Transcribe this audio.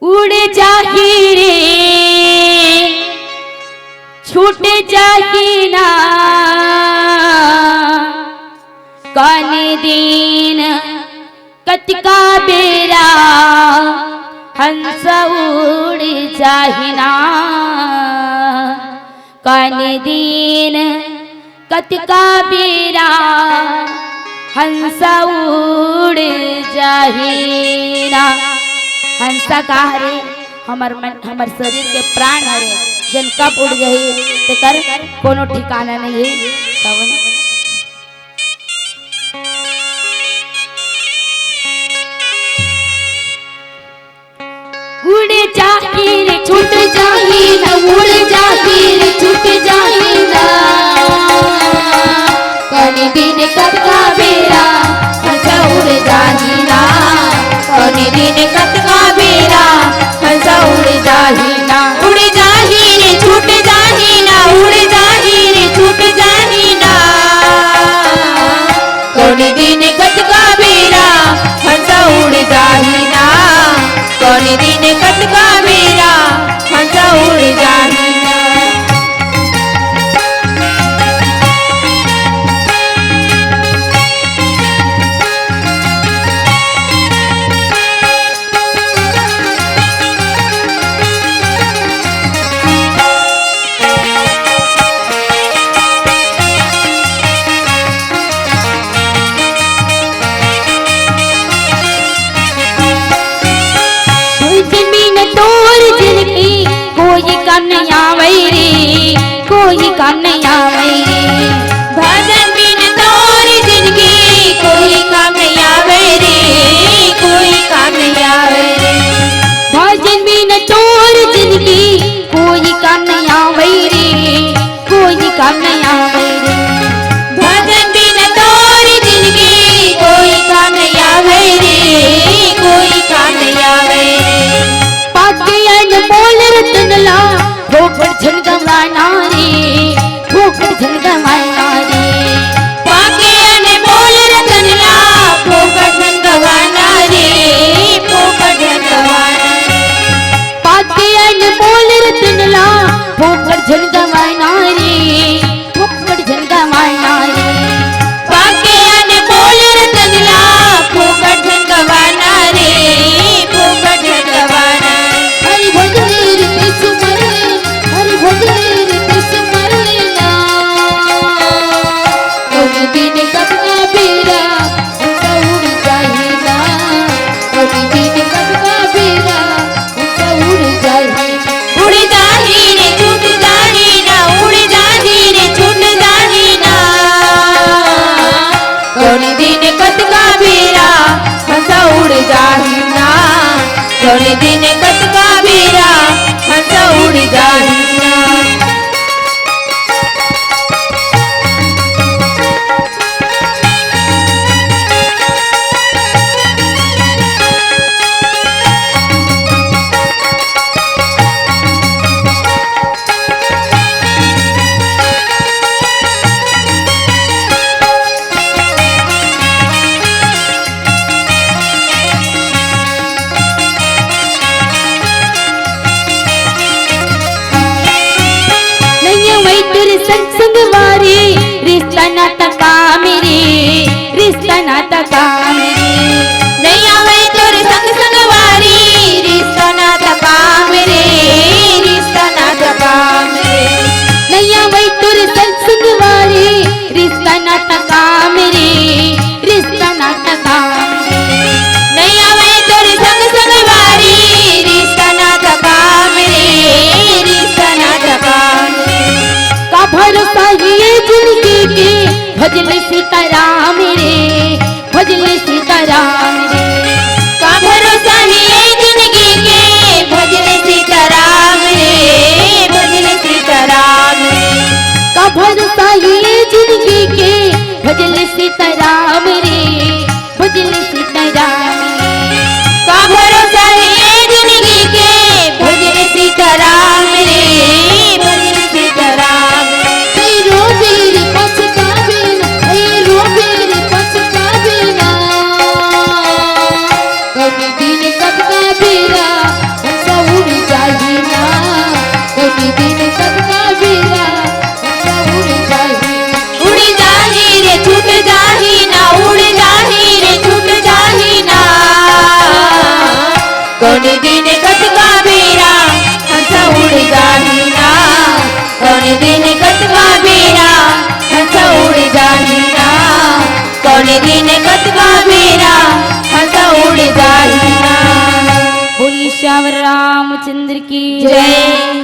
उड़ जाही रे छूट जाही ना कौन दिन कतिका बेरा हंस उड़ जाही ना कौन दिन कतिका बेरा हंस उड़ जाही ना। हंसा का हरे हमर मन हमर शरीर के प्राण हरे जन कब उड़ जाही ते कर कोनो ठिकाना नहीं है। तवन उड़ जाही रे छूट जाही ना उड़ जाही रे छूट जाही ना कौन दिन कब का बेरा हंसा उड़ जाही ना कौन दिन कब का बेरा हंसा उड़ जाही ना। उड़ जाही रे छूट जाही ना उड़ जाही रे छूट जाही ना कौन दिन कत का बेरा हंसा उड़ जाही ना कौन दिन कत का बेरा हंसा उड़ जाही ना। कोई काम नहीं आवे रे भजन बिन तोर जिंदगी कोई काम नहीं आवे रे कोई काम नहीं आवे रे भजन बिन तोर जिंदगी कोई काम नहीं आवे रे कोई काम नहीं आवे रे भजन बिन तोर जिंदगी कोई काम नहीं आवे रे कोई काम नहीं आवे रे पातियन बोल रतनला भोगड़ झनगवाना रे भोगड़ झनगवाना रे पातियन बोल रतनला भोगड़ झनगवाना रे भोगड़ झनगवाना पातियन बोल रतनला भोगड़ झनगवाना रे भोगड़ झनगवाना रे पातियन बोल रतनला भोगड़ झनगवाना रे भोगड़ झनगवाना। हरि भजन रे सुमर हरि भजन रे सुमर ना कौन दिन कब का बेरा हंसा उड़ जाही ना कौन दिन कब का बेरा हंसा उड़ जाही उड़ जाही रे छूट जाही ना उड़ जाही रे छूट जाही ना कौन दिन कत का बेरा हंसा उड़ जाही ना कौन दिन कत का बेरा हंसा उड़ जाही ना। संग वारी रिश्ता नाता काम रे रिश्ता नाता काम रे नहीं आवे तोर संग वारी रिश्ता नाता काम रे रिश्ता नाता काम रे नहीं आवे तोर संग वारी रिश्ता नाता काम रे रिश्ता नाता काम रे नहीं आवे तोर संग वारी रिश्ता नाता काम रे रिश्ता नाता काम रे का भरोसा ये जिंदगी के भजन सीताराम रे भजन सीताराम रे का भरोसा है जिंदगी के भजन सीताराम रे भजन सीताराम रे का भरोसा ये जिंदगी के भजन सीताराम रे भजन सीताराम रे का भरोसा है जिंदगी के भजन सीताराम रे भजन सीताराम रो तेरी पछतावे ना रो तेरी पछतावे ना कभी दिन कब का बेरा कोने दिन कतका बेरा हंस उड़ जाही ना। बोली श्याम रामचंद्र की जय।